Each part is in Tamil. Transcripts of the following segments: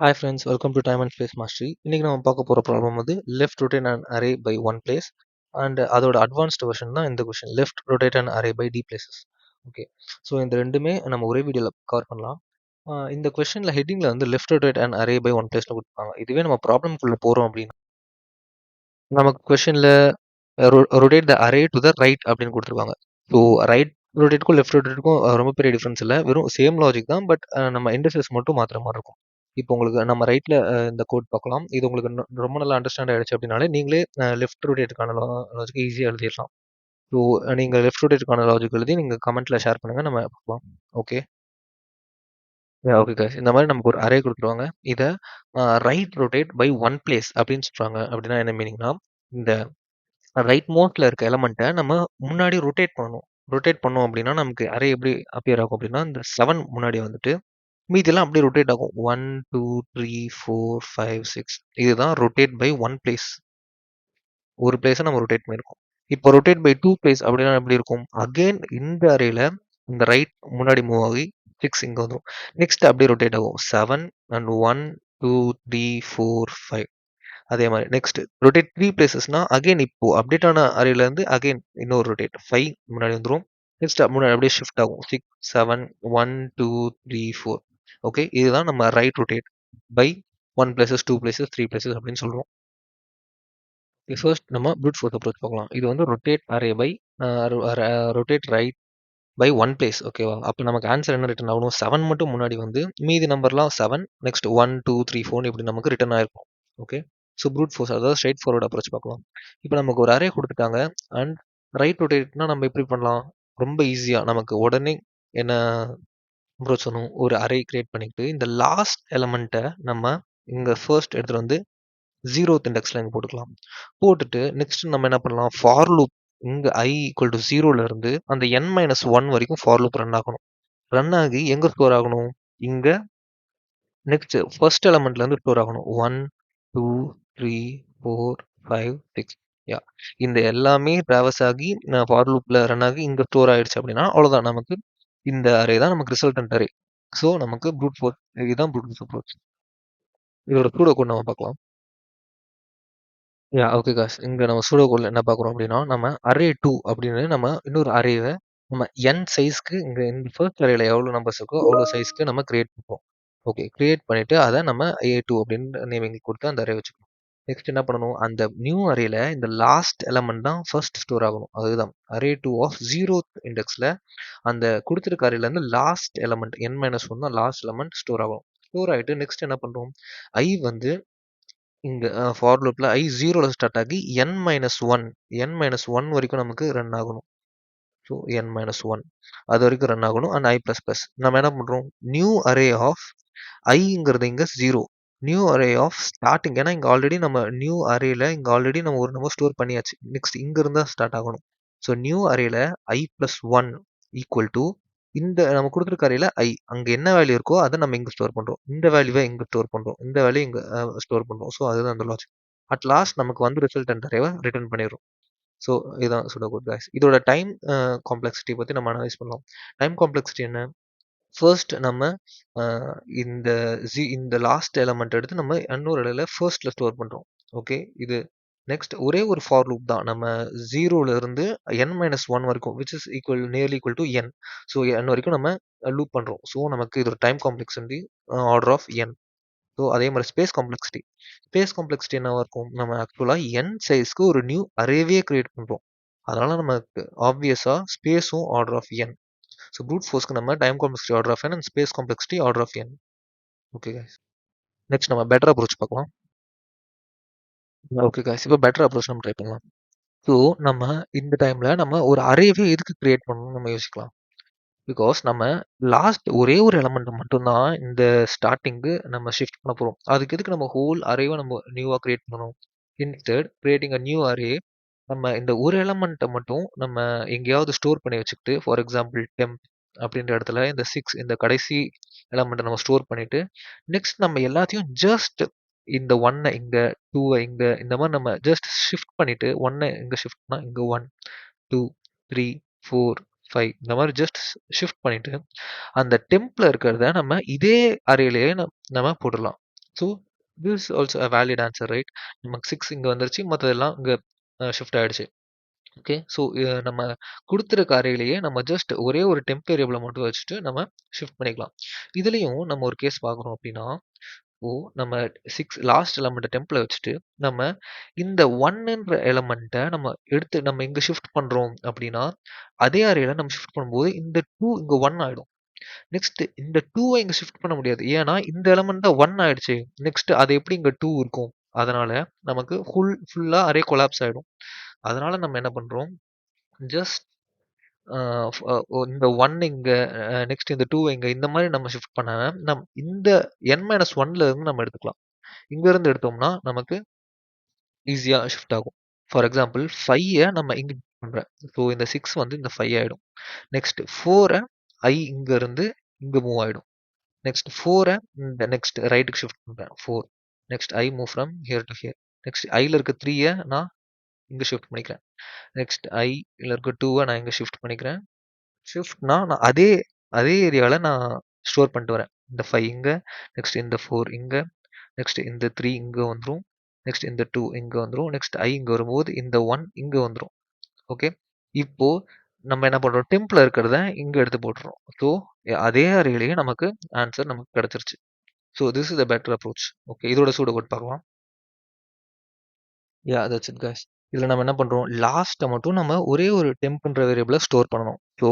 Hi friends, welcome to Time and Space Mastery. இன்னைக்கு நம்ம பார்க்க போற ப்ராப்ளம் வந்து left rotate and array by one place and அதோட அட்வான்ஸ்டு வெர்ஷன் தான் இந்த question left rotate and array by D places. Okay, so இந்த ரெண்டுமே நம்ம ஒரே வீடியோவில் கவர் பண்ணலாம். இந்த கொஷனில் ஹெட்டிங்கில் வந்து left rotate and array by one பிளேஸ்னு கொடுப்பாங்க. இதுவே நம்ம ப்ராப்ளம்குள்ளே போகிறோம் அப்படின்னா நமக்கு கொஷனில் rotate the array to the right அப்படின்னு கொடுத்துருக்காங்க. ஸோ ரைட் ரொட்டேட்டுக்கும் லெஃப்ட் ரொட்டேட்டுக்கும் ரொம்ப பெரிய டிஃப்ரென்ஸ் இல்லை, வெறும் சேம் லாஜிக் தான். பட் நம்ம இண்டஸ்ட்ரீஸ் மட்டும் மாற்றுற மாதிரி இருக்கும். இப்போ உங்களுக்கு நம்ம ரைட்ல இந்த கோட் பார்க்கலாம். இது உங்களுக்கு ரொம்ப நல்லா அண்டர்ஸ்டாண்ட் ஆயிடுச்சு அப்படின்னாலே நீங்களே லெஃப்ட் ரொட்டேட்டுக்கான லாஜிக் ஈஸியாக எழுதிடலாம். ஸோ நீங்கள் லெஃப்ட் ரொட்டேட்டுக்கான லாஜிக் எழுதி நீங்கள் கமெண்ட்ல ஷேர் பண்ணுங்க, நம்ம பார்க்கலாம். Okay, okay guys. இந்த மாதிரி நமக்கு ஒரு அரே கொடுத்துருவாங்க. இதை right rotate by one place அப்படின்னு சொல்றாங்க. அப்படின்னா என்ன மீனிங்னா, இந்த ரைட் மோஸ்ட்ல இருக்க எலமெண்ட்டை நம்ம முன்னாடி ரொட்டேட் பண்ணணும். ரொட்டேட் பண்ணோம் அப்படின்னா நமக்கு அரே எப்படி அப்பியர் ஆகும் அப்படின்னா, இந்த 7 முன்னாடி வந்துட்டு மீதியெல்லாம் அப்படியே ரொட்டேட் ஆகும். 1, 2, 3, 4, 5, 6. இதுதான் ரொட்டேட் பை ஒன் பிளேஸ். ஒரு பிளேஸை நம்ம ரொட்டேட் பண்ணியிருக்கோம். இப்போ ரொட்டேட் பை டூ பிளேஸ் அப்படின்னா எப்படி இருக்கும்? அகெயின் இந்த அரேல இந்த ரைட் முன்னாடி மூவ் ஆகி 6 இங்கே வந்துடும். நெக்ஸ்ட் அப்படியே ரொட்டேட் ஆகும் 7 அண்ட் 1, 2, 3, 4, 5. அதே மாதிரி நெக்ஸ்ட் ரொட்டேட் த்ரீ பிளேசஸ்னா அகைன் இப்போ அப்டேட் ஆன அரேல இருந்து அகைன் இன்னொரு ரொட்டேட் 5 முன்னாடி வந்துடும். நெக்ஸ்ட் முன்னாடி அப்படியே ஷிஃப்ட் ஆகும் 6, 7, 1, 2, 3, 4. ஓகே, இதுதான் நம்ம right rotate by one places, two places, three places அப்படின்னு சொல்றோம். ஃபர்ஸ்ட் நம்ம ப்ரூட் ஃபோர்ஸ் அப்ரோச் பார்க்கலாம். இது வந்து rotate array by rotate right by one place. ஓகேவா? அப்போ நமக்கு ஆன்சர் என்ன ரிட்டர்ன் ஆகணும்? 7 மட்டும் முன்னாடி வந்து மீதி நம்பர்லாம் 7, நெக்ஸ்ட் 1, 2, 3, 4 இப்படி நமக்கு ரிட்டர்ன் ஆயிருக்கும். ஓகே, ஸோ ப்ரூட் ஃபோர்ஸ், அதாவது ஸ்ட்ரைட் ஃபார்வர்ட் அப்ரோச் பார்க்கலாம். இப்போ நமக்கு ஒரு அரே கொடுத்துட்டாங்க அண்ட் ரைட் ரொட்டேட்னா நம்ம எப்படி பண்ணலாம்? ரொம்ப ஈஸியாக நமக்கு உடனே என்ன அப்ரோச் பண்ணணும்? ஒரு அரே கிரியேட் பண்ணிக்கிட்டு இந்த லாஸ்ட் எலமெண்ட்டை நம்ம இங்கே ஃபர்ஸ்ட் எடுத்துகிட்டு வந்து 0th இண்டெக்ஸ்ல இங்கே போட்டுக்கலாம். போட்டுட்டு நெக்ஸ்ட் நம்ம என்ன பண்ணலாம்? ஃபார் லூப் இங்க i ஈக்குவல் டு 0ல இருந்து அந்த n-1 வரைக்கும் ஃபார் லூப் ரன் ஆகணும். ரன் ஆகி எங்க ஸ்டோர் ஆகணும்? இங்க நெக்ஸ்ட் ஃபர்ஸ்ட் எலமெண்ட்ல இருந்து ஸ்டோர் ஆகணும். 1, 2, 3, 4, 5, 6. யா, இந்த எல்லாமே டிராவர்ஸ் ஆகி ஃபார் லூப்ல ரன் ஆகி இங்க ஸ்டோர் ஆயிடுச்சு அப்படின்னா அவ்வளவுதான், நமக்கு இந்த அரே தான் நமக்கு ரிசல்டன்ட் அரே. ஸோ நமக்கு ப்ரூட் ஃபோர்ஸ், இதுதான் ப்ரூட் ஃபோர்ஸ் அப்ரோச். இதோட சூடோ கோட் நம்ம பார்க்கலாம். Okay guys. இங்க நம்ம சூடோ கோட்ல என்ன பார்க்குறோம் அப்படின்னா, நம்ம அரே 2 அப்படின்னு நம்ம இன்னொரு அரேவை நம்ம n சைஸ்க்கு இங்க இந்த ஃபர்ஸ்ட் அரேல எவ்வளோ நம்பர்ஸ் இருக்கோ அவ்வளோ சைஸ்க்கு நம்ம கிரியேட் பண்ணுவோம். ஓகே, கிரியேட் பண்ணிட்டு அதை நம்ம A2 அப்படின்னு நேமிங் கொடுத்து அந்த அரே வச்சுக்கணும். நெக்ஸ்ட் என்ன பண்ணணும்? அந்த நியூ அரேல இந்த லாஸ்ட் எலமெண்ட் தான் ஃபர்ஸ்ட் ஸ்டோர் ஆகணும். அதுதான் அரே 2 ஆஃப் 0th இண்டெக்ஸ்ல அந்த கொடுத்துருக்க அரேல இருந்து லாஸ்ட் எலமெண்ட் n-1 தான் லாஸ்ட் எலமெண்ட் ஸ்டோர் ஆகும். ஸ்டோர் ஆயிட்டு நெக்ஸ்ட் என்ன பண்றோம்? i வந்து இங்க ஃபார் லூப்ல i 0ல ஸ்டார்ட் ஆகி n-1 வரைக்கும் நமக்கு ரன் ஆகணும். ஸோ n-1 அது வரைக்கும் ரன் ஆகணும் அண்ட் i++. நம்ம என்ன பண்றோம்? நியூ அரே ஆஃப் iங்கிறது இங்க 0. நியூ அரே ஆஃப் ஸ்டார்டிங், ஏன்னா இங்க ஆல்ரெடி நம்ம நியூ அரேல இங்க ஆல்ரெடி நம்ம ஒரு நம்பர் ஸ்டோர் பண்ணியாச்சு. நெக்ஸ்ட் இங்க இருந்தா ஸ்டார்ட் ஆகணும். ஸோ நியூ அரேல i+1 ஈக்குவல் டு இந்த நம்ம கொடுத்துருக்க அரேல i அங்க என்ன வேல்யூ இருக்கோ அதை நம்ம இங்க ஸ்டோர் பண்றோம். இந்த வேல்யூவை இங்க ஸ்டோர் பண்றோம். இந்த வேல்யூ இங்க ஸ்டோர் பண்றோம். ஸோ அதுதான் அந்த லாஜிக். அட் லாஸ்ட் நமக்கு வந்து ரிசல்டன்ட் அரேவை ரிட்டர்ன் பண்ணிடும். ஸோ இதுதான் சூடோகோட் காய்ஸ். இதோட டைம் காம்ப்ளெக்சிட்டி பத்தி நம்ம அனலைஸ் பண்ணலாம். டைம் காம்ப்ளெக்சிட்டி என்ன? ஃபர்ஸ்ட் நம்ம இந்த இந்த லாஸ்ட் எலமெண்ட் எடுத்து நம்ம இன்னொரு இடத்துல ஃபர்ஸ்ட்ல ஸ்டோர் பண்றோம். ஓகே, இது நெக்ஸ்ட் ஒரே ஒரு ஃபார் லூப் தான். நம்ம 0ல இருந்து n-1 வரைக்கும் which is nearly equal to n. So n வரைக்கும் நம்ம லூப் பண்றோம். ஸோ நமக்கு இது ஒரு time complexity order of n. So அதே மாதிரி ஸ்பேஸ் காம்ப்ளெக்சிட்டி. ஸ்பேஸ் காம்ப்ளெக்சிட்டி என்னவா இருக்கும்? நம்ம ஆக்சுவலா n சைஸ்க்கு ஒரு நியூ அரேவே கிரியேட் பண்றோம். அதனால நமக்கு ஆப்வியஸா ஸ்பேஸும் order of n. So brute ஃபோர்ஸ்க்கு நம்ம time complexity order of n and space complexity order of n. Okay guys, next நம்ம பெட்டர் அப்ரோச் பார்க்கலாம். ஓகே கைஸ், இப்போ பெட்டர் அப்ரோச் நம்ம ட்ரை பண்ணலாம். ஸோ நம்ம இந்த டைம்ல நம்ம ஒரு அரேவே எதுக்கு கிரியேட் பண்ணணும்னு நம்ம யோசிக்கலாம். பிகாஸ் நம்ம லாஸ்ட் ஒரே ஒரு எலமெண்ட் மட்டும்தான் இந்த ஸ்டார்டிங்கு நம்ம ஷிஃப்ட் பண்ண போறோம். அதுக்கு எதுக்கு நம்ம ஹோல் அரேவை நம்ம நியூவா கிரியேட் பண்ணணும்? Instead creating a new array, நம்ம இந்த ஒரு எலமெண்ட்டை மட்டும் நம்ம எங்கேயாவது ஸ்டோர் பண்ணி வச்சுக்கிட்டு, ஃபார் எக்ஸாம்பிள் டெம்ப் அப்படின்ற இடத்துல இந்த 6 இந்த கடைசி எலமெண்ட்டை நம்ம ஸ்டோர் பண்ணிட்டு நெக்ஸ்ட் நம்ம எல்லாத்தையும் ஜஸ்ட் இந்த 1 இங்க 2 இங்க இந்த மாதிரி நம்ம ஜஸ்ட் ஷிஃப்ட் பண்ணிட்டு 1 இங்க ஷிஃப்ட் பண்ணா இங்க 1, 2, 3, 4, 5 இந்த மாதிரி ஜஸ்ட் ஷிஃப்ட் பண்ணிட்டு அந்த டெம்ப்ல இருக்கிறத நம்ம இதே அரேலயே நம்ம போடலாம். So this also a valid answer right. நமக்கு 6 இங்க வந்துருச்சு. மத்ததெல்லாம் இங்க ஷிஃப்ட் ஆயிடுச்சு. ஓகே. ஸோ நம்ம குடுத்திருக்க அரேலயே நம்ம ஜஸ்ட் ஒரே ஒரு டெம்ப் வேரியபிள மட்டும் வச்சுட்டு நம்ம ஷிஃப்ட் பண்ணிக்கலாம். இதுலயும் நம்ம ஒரு கேஸ் பார்க்குறோம் அப்டின்னா, இப்போ நம்ம 6 லாஸ்ட் எலமெண்ட்ட டெம்ப்ல வச்சுட்டு, நம்ம இந்த 1ன்ற எலமெண்ட்ட நம்ம இங்க ஷிஃப்ட் பண்றோம் அப்டின்னா, அதே அரேல நம்ம ஷிஃப்ட் பண்ணும்போது இந்த 2 இங்க 1 ஆயிடும். நெக்ஸ்ட் இந்த 2வ இங்க ஷிஃப்ட் பண்ண முடியாது. ஏன்னா, இந்த எலமெண்ட் தான் 1 ஆயிடுச்சே. நெக்ஸ்ட் அது எப்படி இங்க 2 இருக்கும்? அதனால நமக்கு ஃபுல்லா அரே கொலாப்ஸ் ஆயிடும். அதனால நம்ம என்ன பண்றோம், ஜஸ்ட் அ ஃப் அ இந்த 1 இங்க நெக்ஸ்ட் இந்த 2 இங்க இந்த மாரி நம்ம ஷிஃப்ட் பண்ணாம, இந்த n-1ல இருந்து நம்ம எடுத்துக்கலாம். இங்க இருந்து எடுத்தோம்னா, நமக்கு ஈஸியா ஷிஃப்ட் ஆகும். ஃபார் எக்ஸாம்பிள் 5 நம்ம இங்க பண்றேன். ஸோ இந்த 6 வந்து இந்த 5 ஆயிடும். நெக்ஸ்ட் 4 இங்க இருந்து இங்க மூவ் ஆயிடும். நெக்ஸ்ட் 4 இந்த நெக்ஸ்ட் ரைட்க்கு ஷிஃப்ட் பண்றேன். 4 next move from here to here. Next ல இருக்க 3 நான் இங்க ஷிஃப்ட் பண்ணிக்கிறேன். நெக்ஸ்ட் ல இருக்க 2 நான் இங்க ஷிஃப்ட் பண்ணிக்கிறேன். ஷிஃப்ட்னா நான் அதே அதே ஏரியால நான் ஸ்டோர் பண்ணிட்டு வரேன். இந்த 5 இங்க, நெக்ஸ்ட் இந்த 4 இங்க, நெக்ஸ்ட் இந்த 3 இங்க வந்துரும். நெக்ஸ்ட் இந்த 2 இங்க வந்துரும். நெக்ஸ்ட் இங்க வரும்போது இந்த 1 இங்க வந்துரும். ஓகே. இப்போ நம்ம என்ன பண்றோம்? டெம்ப்ல இருக்கிறத இங்க எடுத்து போட்டுறோம். ஸோ அதே அரேலயே நமக்கு ஆன்சர் நமக்கு கிடைச்சிருச்சு. So this is the better approach. Okay. இதோட சூட கோட் பார்க்கலாம். That's it guys. இதுல நம்ம என்ன பண்றோம்? லாஸ்ட்ட மட்டும் நம்ம ஒரே ஒரு டெம்ப்ன்ற வேரியபிள ஸ்டோர் பண்ணணும். ஸோ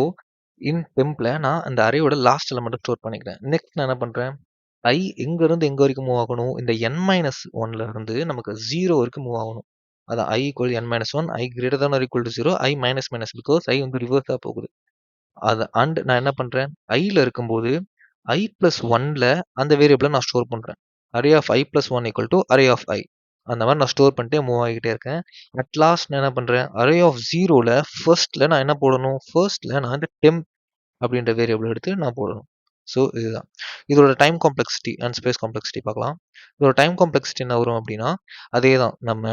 இன் டெம்ப்ல நான் அந்த அரேயோட லாஸ்ட் எலிமெண்ட்ட ஸ்டோர் பண்ணிக்கிறேன். நெக்ஸ்ட் நான் என்ன பண்றேன்? எங்க இருந்து எங்க வரைக்கும் மூவ் ஆகணும்? இந்த n-1ல இருந்து நமக்கு 0 வரைக்கும் மூவ் ஆகணும். அதான் n-1, greater than or equal to 0, minus minus because வந்து ரிவர்ஸா போகுது. அண்ட் நான் என்ன பண்றேன்? ல இருக்கும்போது i+1ல அந்த வேரியபிள நான் ஸ்டோர் பண்றேன். Array of i+1 equal to array of i. அந்த மாரி நான் ஸ்டோர் பண்ணிட்டே மூவ் ஆகிட்டே இருக்கேன். அட் லாஸ்ட் நான் என்ன பண்றேன்? அரே ஆஃப் 0ல ஃபர்ஸ்ட்ல நான் என்ன போடணும்? ஃபர்ஸ்ட்ல நான் வந்து டெம்ப் அப்படின்ற வேரியபிள் எடுத்து நான் போடணும். ஸோ இதுதான். இதோட time complexity and space complexity பார்க்கலாம். இதோட டைம் காம்ப்ளெக்சிட்டி என்ன வரும் அப்படின்னா, அதே தான். நம்ம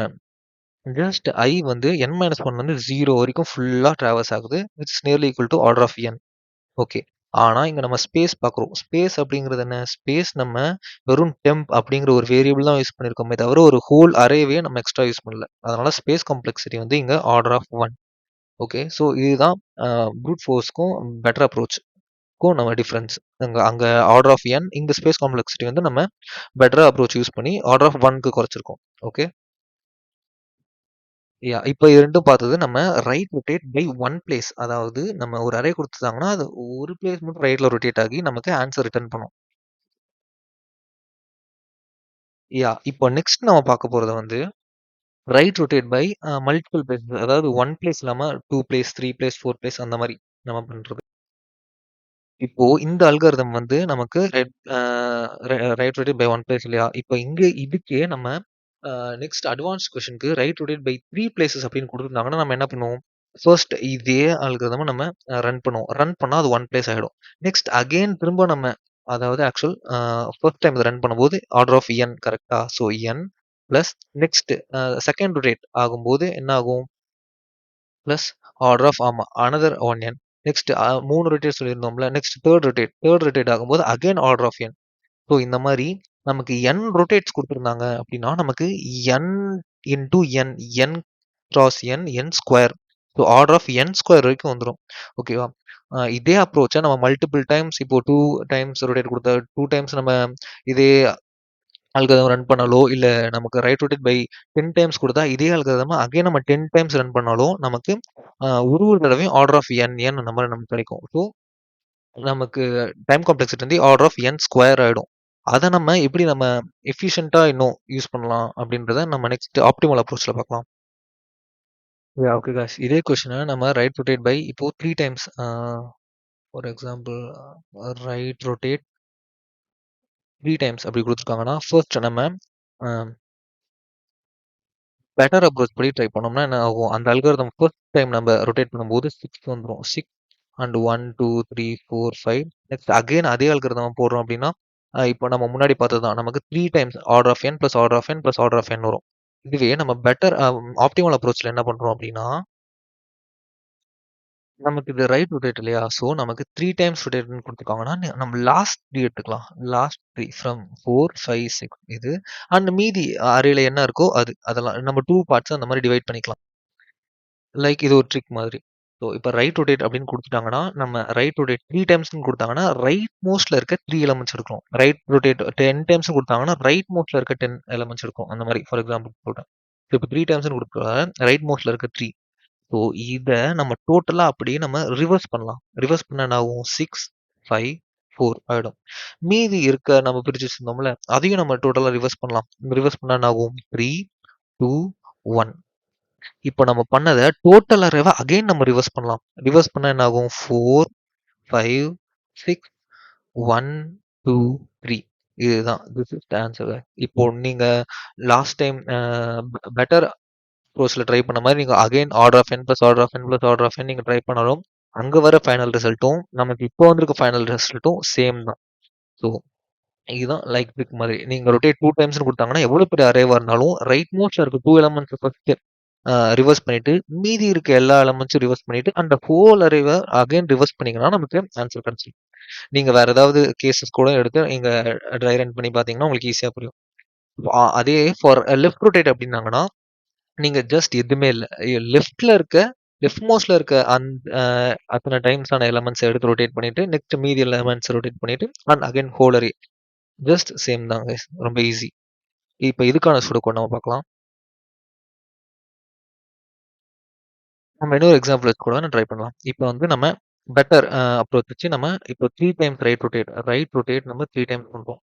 ஜஸ்ட் வந்து n-1 வந்து 0 வரைக்கும் ஃபுல்லா டிராவர்ஸ் ஆகுது. It's nearly equal to order of n. Okay. ஆனா, இங்க நம்ம ஸ்பேஸ் பார்க்குறோம். ஸ்பேஸ் அப்படிங்கிறது என்ன? ஸ்பேஸ் நம்ம வெறும் டெம்ப் அப்படிங்கிற ஒரு வேரியபிள் தான் யூஸ் பண்ணியிருக்கோமே தவிர, ஒரு ஹோல் அரேவே நம்ம எக்ஸ்ட்ரா யூஸ் பண்ணல. அதனால ஸ்பேஸ் காம்ப்ளெக்சிட்டி வந்து இங்க ஆர்டர் ஆஃப் 1. ஓகே. ஸோ இதுதான் ப்ரூட் ஃபோர்ஸ்க்கும் பெட்டர் அப்ரோச்க்கும் நம்ம டிஃபரன்ஸ். அங்க அங்க ஆர்டர் ஆஃப் n, இங்க ஸ்பேஸ் காம்ப்ளெக்சிட்டி வந்து நம்ம பெட்டர் அப்ரோச் யூஸ் பண்ணி ஆர்டர் ஆஃப் 1க்கு குறைச்சிருக்கோம். ஓகே. இப்ப இது 2ம் பார்த்தது நம்ம ரைட் ரொட்டேட் பை 1 பிளேஸ். அதாவது நம்ம ஒரு அரே குடுத்துட்டாங்கன்னா, அது ஒரு பிளேஸ் மட்டும் ரைட்ல ரொட்டேட் ஆகி நமக்கு ஆன்ஸர் ரிட்டர்ன் பண்ணும். இப்போ நெக்ஸ்ட் நம்ம பார்க்க போறது வந்து right rotate by multiple places. அதாவது 1 பிளேஸ் இல்லாம 2 பிளேஸ், 3 பிளேஸ், 4 பிளேஸ் அந்த மாரி நம்ம பண்றது. இப்போ இந்த அல்காரிதம் வந்து நமக்கு ரைட் ரொட்டேட் பை 1 பிளேஸ் இல்லையா? இப்போ இங்க இதுக்கே நம்ம நெக்ஸ்ட் அட்வான்ஸ் கொஸ்டினுக்கு ரைட் ரொட்டேட் பை 3 பிளேஸஸ் அப்படின்னு குடுத்துருந்தாங்கன்னா, நம்ம என்ன பண்ணுவோம்? ஃபர்ஸ்ட் இதே அல்காரிதம நம்ம ரன் பண்ணுவோம். ரன் பண்ணா அது 1 பிளேஸ் ஆயிடும். நெக்ஸ்ட் அகைன் திரும்ப நம்ம அதாவது ஆக்சுவல் ஃபர்ஸ்ட் டைம் இத ரன் பண்ணும்போது ஆர்டர் ஆஃப் n கரெக்ட்டா? So n plus next second rotate ஆகும்போது என்ன ஆகும்? Plus order of another 1 n. Next 3 rotate சொல்லியிருந்தோம்ல. நெக்ஸ்ட் தேர்ட் ரொட்டேட் ஆகும்போது again order of n. So இந்த மாரி நமக்கு n ரொட்டேட்ஸ் குடுத்துருந்தாங்க அப்படின்னா, நமக்கு n into n, n cross n square. So order of n square வரைக்கும் வந்துரும். ஓகேவா? இதே அப்ரோச்ச நம்ம மல்டிபிள் டைம்ஸ் இப்போ 2 டைம்ஸ் ரொட்டேட் குடுத்தா 2 டைம்ஸ் நம்ம இதே அல்காரிதம் ரன் பண்ணாலோ, இல்ல நமக்கு ரைட் ரொட்டேட் பை 10 டைம்ஸ் குடுத்தா, இதே அல்காரிதம அகைன் நம்ம 10 டைம்ஸ் ரன் பண்ணாலும், நமக்கு ஒரு தடவையும் ஆர்டர் ஆஃப் n அந்த மாரி நமக்கு கிடைக்கும். ஸோ நமக்கு டைம் காம்ப்ளெக்சிட்டி வந்து ஆர்டர் ஆஃப் n ஸ்கொயர் ஆயிடும். அத நம்ம எப்படி நம்ம எஃபிஷியன்ட்டா இன்னும் யூஸ் பண்ணலாம் அப்படின்றத நம்ம நெக்ஸ்ட் ஆப்டிமல் அப்ரோச்ல பார்க்கலாம். Okay guys. இதே கொஸ்டின நம்ம ரைட் ரொட்டேட் பை இப்போ 3 times for example right rotate 3 times அப்படி குடுத்துருக்காங்கன்னா, ஃபர்ஸ்ட் நம்ம அ பெட்டர் அப்ரோச் படி ட்ரை பண்ணோம்னா என்ன ஆகும்? அந்த அல்காரிதம் ஃபர்ஸ்ட் டைம் நம்ம ரொட்டேட் பண்ணும்போது 6 வந்துரும். 6 அண்ட் 1, 2, 3, 4, 5 நெக்ஸ்ட் அகைன் அதே அல்காரிதம் போடுறோம் அப்படின்னா, இப்போ நம்ம முன்னாடி பார்த்தது தான். நமக்கு 3 times order of n plus order of n plus order of n வரும். இதுவே நம்ம பெட்டர் ஆப்டிமல் அப்ரோச்ல என்ன பண்றோம் அப்படின்னா நமக்கு இது ரைட் ரொட்டேட் இல்லையா? ஸோ நமக்கு 3 டைம்ஸ் ரொட்டேட்ன்னு குடுத்துருக்காங்கன்னா, நம்ம லாஸ்ட் 3 எடுத்துக்கலாம். லாஸ்ட் 3 ஃப்ரம் 4, 5, 6 இது. அண்ட் மீதி அரேல என்ன இருக்கோ அது. அதெல்லாம் நம்ம 2 பார்ட்ஸா அந்த மாரி டிவைட் பண்ணிக்கலாம். லைக் இது ஒரு ட்ரிக் மாதிரி. ஸோ இப்ப ரைட் ரொட்டேட் அப்படின்னு குடுத்துட்டாங்கன்னா, நம்ம ரைட் ரொட்டேட் 3 டைம்ஸ்ன்னு குடுத்தாங்கன்னா, ரைட் மோஸ்ட்ல இருக்க 3 எலிமெண்ட்ஸ் எடுக்கணும். ரைட் ரொட்டேட் 10 டைம்ஸ்ன்னு குடுத்தாங்கன்னா, ரைட் மோஸ்ட்ல இருக்க 10 எலிமெண்ட்ஸ் எடுக்கும். அந்த மாரி ஃபார் எக்ஸாம்பிள் சொல்றேன். இப்ப 3 டைம்ஸ்ன்னு குடுத்தா ரைட் மோஸ்ட்ல இருக்க 3. ஸோ இத நம்ம டோட்டலா அப்படியே நம்ம ரிவர்ஸ் பண்ணலாம். ரிவர்ஸ் பண்ணா என்ன ஆகும்? 6, 5, 4 ஆயிடும். மீதி இருக்க நம்ம பிரிச்சு வச்சிருந்தோம்ல, அதையும் நம்ம டோட்டலா ரிவர்ஸ் பண்ணலாம். ரிவர்ஸ் பண்ணா என்ன ஆகும்? 3, 2, 1. இப்ப நம்ம பண்ணத டோட்டல் அரேவ அகைன் நம்ம ரிவர்ஸ் பண்ணலாம். ரிவர்ஸ் பண்ணா என்ன ஆகும்? 4, 5, 6, 1, 2, 3. இதுதான். This is the answer. இப்போ நீங்க லாஸ்ட் டைம் பெட்டர் அப்ரோச்ல ட்ரை பண்ண மாரி நீங்க again order of n plus order of n plus order of n நீங்க ட்ரை பண்ணாலும், அங்க வர ஃபைனல் ரிசல்ட்டும், நமக்கு இப்போ வந்திருக்க ஃபைனல் ரிசல்ட்டும் சேம் தான். ஸோ இதுதான் லைக் ட்ரிக் மாதிரி. நீங்க ரொட்டேட் 2 டைம்ஸ்ன்னு குடுத்தாங்கன்னா, எவ்வளோ பெரிய அரேவா இருந்தாலும், ரைட் மோஸ்ட்ல இருக்க 2 எலிமெண்ட்ஸ ஃபர்ஸ்ட் ரிவர்ஸ் பண்ணிட்டு, மீதி இருக்க எல்லா எலிமெண்ட்ஸும் ரிவர்ஸ் பண்ணிட்டு, அந்த ஹோல் அரேவ அகைன் ரிவர்ஸ் பண்ணீங்கன்னா, நமக்கு ஆன்சர் கிடைச்சிரும். நீங்க வேற ஏதாவது கேஸஸ் கூட எடுத்து நீங்க ட்ரை ரன் பண்ணி பார்த்தீங்கன்னா, உங்களுக்கு ஈஸியா புரியும். அதே ஃபார் லெஃப்ட் ரொட்டேட் அப்டின்னாங்கன்னா, நீங்க ஜஸ்ட் எதுவுமே இல்ல. லெஃப்ட் மோஸ்ட்ல இருக்க அத்தன டைம்ஸான எலிமெண்ட்ஸ எடுத்து ரொட்டேட் பண்ணிட்டு, நெக்ஸ்ட் மீதி எலிமெண்ட்ஸ் ரொட்டேட் பண்ணிட்டு, and again whole array. Just same தான் கைஸ். ரொம்ப ஈஸி. இப்ப இதுக்கான சுடோகோட் நம்ம பார்க்கலாம். நம்ம இன்னொரு எக்ஸாம்பிள் வச்சு கூட ட்ரை பண்ணலாம். இப்ப வந்து நம்ம பெட்டர் அப்ரோச் வச்சு நம்ம இப்போ 3 டைம்ஸ் ரைட் ரொட்டேட் நம்ம 3 டைம்ஸ் பண்றோம்.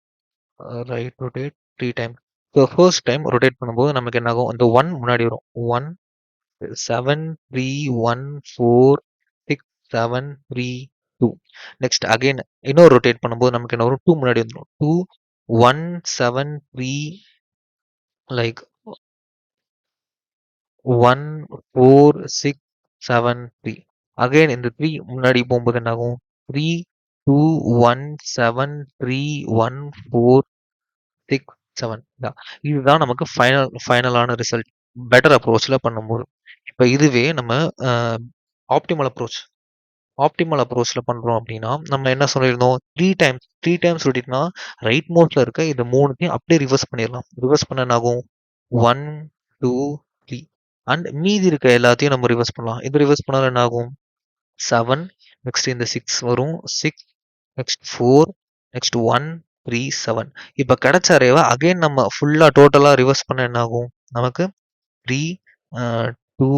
Right rotate 3 times. So first time rotate பண்ணும்போது நமக்கு என்ன ஆகும்? இந்த 1 முன்னாடி வரும். 1, 7, 3, 1, 4, 6, 7, 3, 2. நெக்ஸ்ட் அகைன் இன்னொரு ரொட்டேட் பண்ணும்போது நமக்கு என்ன வரும்? 2 முன்னாடி வந்துரும். 2, 1, 7, 3 லைக் 1, 4, 6, 7, 3. அகைன் இந்த 3 முன்னாடி போகும்போது என்ன ஆகும்? 3, 2, 1, 7, 3, 1, 4, 6, 7. இதுதான் நமக்கு ஃபைனலான ரிசல்ட். பெட்டர் அப்ரோச்ல பண்ணும்போது. இப்ப இதுவே நம்ம அ ஆப்டிமல் அப்ரோச். ஆப்டிமல் அப்ரோச்ல பண்றோம் அப்படின்னா, நம்ம என்ன சொல்லியிருந்தோம்? 3 டைம்ஸ் ரொட்டேட்னா, ரைட் மோட்ல இருக்க இது 3த்தையும் அப்படியே ரிவர்ஸ் பண்ணிரலாம். ரிவர்ஸ் பண்ணா என்ன ஆகும்? 1, 2, 3 அண்ட் மீதி இருக்க எல்லாத்தையும் நம்ம ரிவர்ஸ் பண்ணலாம். இது ரிவர்ஸ் பண்ணாலும் என்ன ஆகும்? 7 நெக்ஸ்ட் இந்த 6 வரும். 6 நெக்ஸ்ட் 4 நெக்ஸ்ட் 1, 3, 7. இப்ப கிடைச்ச அரேவ அகைன் நம்ம ஃபுல்லா டோட்டலா ரிவர்ஸ் பண்ணா என்ன ஆகும்? நமக்கு 3, 2,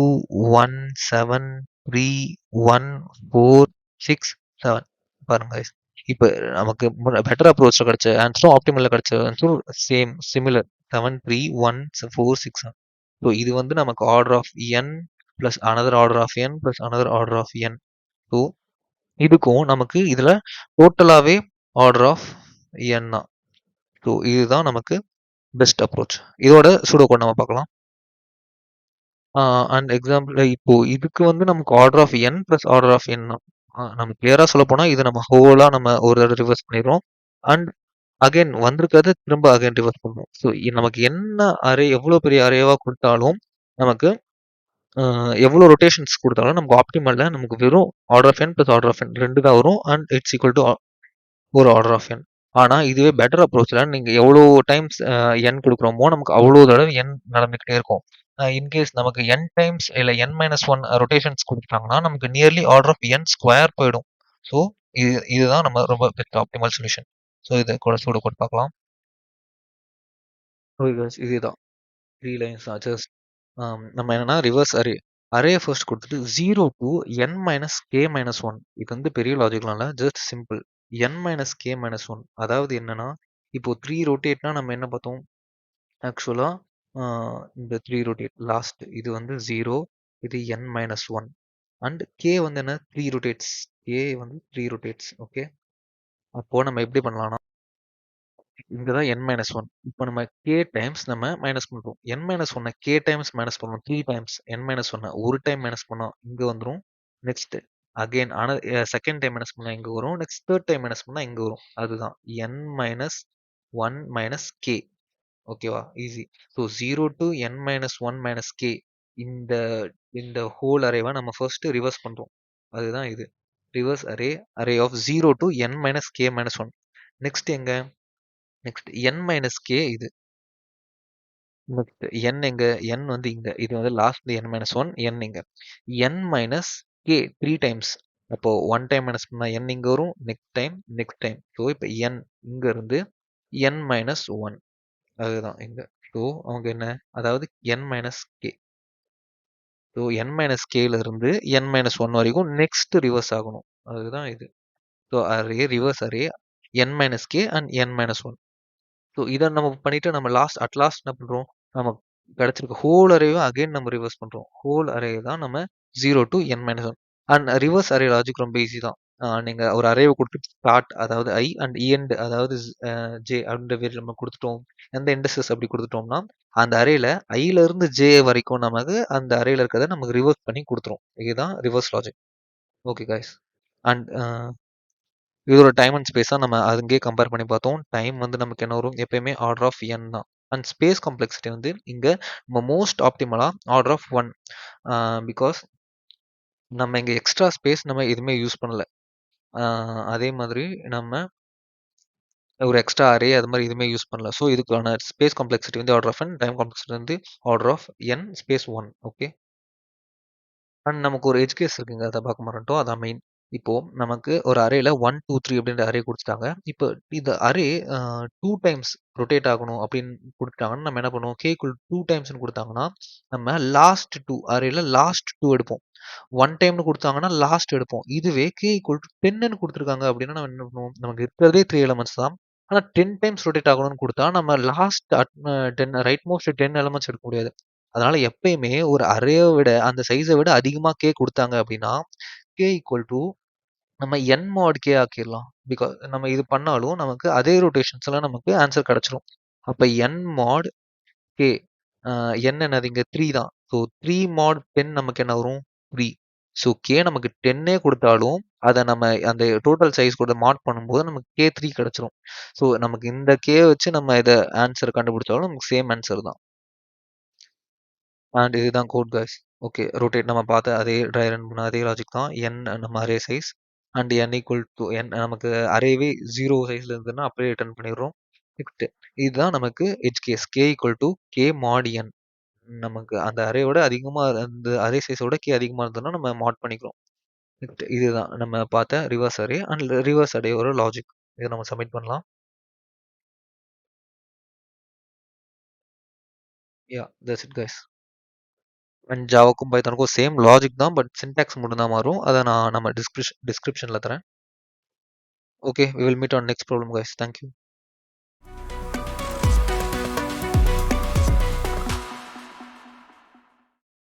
1, 7, 3, 1, 4, 6, 7. பாருங்க guys. இப்ப நமக்கு பெட்டர் அப்ரோச்ல கிடைச்ச ஆன்சரும் ஆப்டிமல்ல கிடைச்ச ஆன்சரும் சிமிலர். 7, 3, 1, 4, 6, 7. ஸோ இது வந்து நமக்கு order of n plus another order of n plus another order of n. So இதுக்கும் நமக்கு இதுல டோட்டலாவே ஆர்டர் ஆஃப் n தான். ஸோ இதுதான் நமக்கு பெஸ்ட் அப்ரோச். இதோட சூடோகோட் நம்ம பார்க்கலாம். அண்ட் எக்ஸாம்பிள் இப்போ இதுக்கு வந்து நமக்கு order of n plus order of n தான். நம்ம கிளியரா சொல்லப்போனா இத நம்ம ஹோலா நம்ம ஒரு தடவ ரிவர்ஸ் பண்ணிருவோம். அண்ட் அகைன் வந்திருக்கிறத திரும்ப அகைன் ரிவர்ஸ் பண்ணுவோம். ஸோ நமக்கு என்ன அரே எவ்வளோ பெரிய அரேவா குடுத்தாலும், நமக்கு எவ்வளோ ரொட்டேஷன்ஸ் குடுத்தாலும் நமக்கு ஆப்டிமல்ல நமக்கு வெறும் order of n plus order of n 2 தான் வரும். அண்ட் இட்ஸ் ஈக்குவல் டூ ஒரு ஆர்டர் ஆஃப் n. ஆனா இதுவே பெட்டர் அப்ரோச்ல நீங்க எவ்வளோ டைம்ஸ் n குடுக்குறோமோ, நமக்கு அவ்வளோ தடவ n நடந்துகிட்டே இருக்கும். இன்கேஸ் நமக்கு n டைம்ஸ் இல்ல n-1 ரொட்டேஷன்ஸ் குடுத்துட்டாங்கன்னா, நமக்கு nearly order of n square போயிடும். ஸோ இதுதான் நம்ம ரொம்ப பெஸ்ட் ஆப்டிமல் சொல்யூஷன். ஸோ இத கூட சூடோகோட் பார்க்கலாம். ஓகே காய்ஸ் இதுதான் 3 லைன்ஸ் தான். ஜஸ்ட் நம்ம என்னன்னா ரிவர்ஸ் அரே ஃபர்ஸ்ட் குடுத்துட்டு 0 டூ n-k-1. இது வந்து பெரிய லாஜிக்லாம் இல்ல. Just simple. n-k-1 அதாவது என்னன்னா, இப்போ 3 ரொட்டேட்னா நம்ம என்ன பார்த்தோம்? ஆக்சுவலா இந்த 3 ரொட்டேட் லாஸ்ட் இது வந்து 0 இது n-1 அண்ட் k வந்து என்ன? 3 ரொட்டேட்ஸ். k வந்து 3 ரொட்டேட்ஸ். ஓகே. அப்போ நம்ம எப்படி பண்ணலாம்னா, இங்க தான் n-1. இப்போ நம்ம k டைம்ஸ் நம்ம மைனஸ் பண்றோம். n-1 k டைம்ஸ் மைனஸ் பண்ணணும். 3 டைம்ஸ் n-1 ஒரு டைம் மைனஸ் பண்ணா இங்க வந்துரும். Next again second time minus பண்ணா இங்க வரும். நெக்ஸ்ட் தேர்ட் டைம் மைனஸ் பண்ணா இங்க வரும். அதுதான் n-1 k. ஓகேவா? Easy. So 0 two n-1 k இந்த இந்த ஹோல் அரேவ நம்ம ஃபர்ஸ்ட் ரிவர்ஸ் பண்றோம். அதுதான் இது. Reverse array of 0 to n minus k minus 1. Next எங்க? நெக்ஸ்ட் n minus k இது. நெக்ஸ்ட் n எங்க? n வந்து இங்க. இது வந்து லாஸ்ட் n minus 1, n இங்க. n minus k 3 times. அப்போ 1 டைம் மைனஸ் பண்ணா n இங்க வரும். Next time. ஸோ இப்போ n இங்க இருந்து n minus 1. அதுதான் இங்க. ஸோ அவங்க என்ன? அதாவது n minus k. So n minus kல இருந்து n minus 1 வரைக்கும் நெக்ஸ்ட் ரிவர்ஸ் ஆகணும். அதுதான் இது. So reverse array n minus k and n minus 1. So இதை நம்ம பண்ணிட்டு நம்ம லாஸ்ட் என்ன பண்றோம்? நம்ம கிடைச்சிருக்க ஹோல் அரேவை அகைன் நம்ம ரிவர்ஸ் பண்றோம். ஹோல் அரே தான் நம்ம 0 to n minus 1. And reverse array logic ரொம்ப ஈஸி தான். நீங்க ஒரு அரேவை கொடுத்துட்டு ஸ்டார்ட் அதாவது i அண்ட் end அதாவது j அப்படின்ற வேரியபிள் நம்ம கொடுத்துட்டோம். எந்த இண்டெக்ஸஸ் அப்படி கொடுத்துட்டோம்னா அந்த அரேல ஐல இருந்து j வரைக்கும் நமக்கு அந்த அரேல இருக்கிறத நமக்கு ரிவர்ஸ் பண்ணி கொடுத்துரும். இதுதான் reverse logic. Okay guys. And இதோட டைம் அண்ட் ஸ்பேஸா நம்ம அங்கேயே கம்பேர் பண்ணி பார்த்தோம். டைம் வந்து நமக்கு என்ன வரும்? எப்பயுமே ஆர்டர் ஆஃப் n தான். அண்ட் ஸ்பேஸ் காம்ப்ளெக்சிட்டி வந்து இங்க நம்ம மோஸ்ட் ஆப்டிமலா ஆர்டர் ஆஃப் 1. பிகாஸ் நம்ம இங்க எக்ஸ்ட்ரா ஸ்பேஸ் நம்ம எதுவுமே யூஸ் பண்ணல. அதே மாதிரி நம்ம ஒரு எக்ஸ்ட்ரா அரே அது மாதிரி எதுவுமே யூஸ் பண்ணல. ஸோ இதுக்கான ஸ்பேஸ் காம்ப்ளெக்சிட்டி வந்து order of n, time complexity வந்து order of n space 1. Okay. And நமக்கு ஒரு எட்ஜ் கேஸ் இருக்குங்க. அதை பார்க்க மாட்டோம். அதான் மெயின். இப்போ நமக்கு ஒரு அரேல 1, 2, 3 அப்படின்ற அரே குடுத்துட்டாங்க. இப்போ இந்த அரே 2 டைம்ஸ் ரொட்டேட் ஆகணும் அப்படின்னு குடுத்துட்டாங்கன்னா, நம்ம என்ன பண்ணுவோம்? k = 2 டைம்ஸ்ன்னு குடுத்தாங்கன்னா, நம்ம லாஸ்ட் 2 அரேல லாஸ்ட் 2 எடுப்போம். 1 டைம்னு குடுத்தாங்கன்னா, லாஸ்ட் எடுப்போம். இதுவே k = 10ன்னு குடுத்துருக்காங்க அப்படின்னா, நம்ம என்ன பண்ணுவோம்? நமக்கு இருக்கிறதே 3 எலிமெண்ட்ஸ் தான். ஆனா 10 டைம்ஸ் ரொட்டேட் ஆகணும்னு குடுத்தா, நம்ம லாஸ்ட் 10 ரைட் மோஸ்ட் 10 எலிமெண்ட்ஸ் எடுக்க முடியாது. அதனால எப்பயுமே ஒரு அரேய விட அந்த சைஸ விட அதிகமா k குடுத்தாங்க அப்படின்னா, k = நம்ம n mod k ஆக்கிரலாம். நம்ம இது பண்ணாலும் நமக்கு அதே ரொட்டேஷன்ஸ்ல நமக்கு ஆன்சர் கிடைச்சிரும். அப்ப n mod k n என்னது இங்க 3 தான். ஸோ 3 mod 10 நமக்கு என்ன வரும்? 3. ஸோ k நமக்கு 10 குடுத்தாலும் அத நம்ம அந்த டோட்டல் சைஸ் கூட மாட் பண்ணும்போது நமக்கு k 3 கிடைச்சிரும். ஸோ நமக்கு இந்த k வச்சு நம்ம இத ஆன்சர் கண்டுபிடிச்சாலும் நமக்கு சேம் ஆன்சர் தான். அண்ட் இதுதான் கோட் காய்ஸ். ஓகே. ரொட்டேட் நம்ம பார்த்த அதே ட்ரை ரன் பண்ண அதே லாஜிக் தான். n நம்ம array size and n equal to n நமக்கு அரேவே 0 சைஸ்ல இருந்ததுன்னா அப்படியே ரிட்டர்ன் பண்ணிடுறோம். நெக்ஸ்ட் இதுதான் நமக்கு edge case. k equal to k mod n. நமக்கு அந்த அரேவோட அதிகமா அந்த அரே சைஸோட k அதிகமா இருந்ததுன்னா நம்ம மாட் பண்ணிக்கிறோம். நெக்ஸ்ட் இதுதான் நம்ம பார்த்த ரிவர்ஸ் அரே அண்ட் ரிவர்ஸ் அரேயோட லாஜிக். இதை நம்ம சப்மிட் பண்ணலாம். Yeah that's it guys. And ஜாவாக்கும் பைத்தானுக்கும் சேம் லாஜிக் தான். பட் சின்டாக்ஸ் மட்டும் தான் மாறும். அத நான் நம்ம டிஸ்கிரிப்ஷன்ல தரேன். Okay. We will meet on next problem guys. Thank you.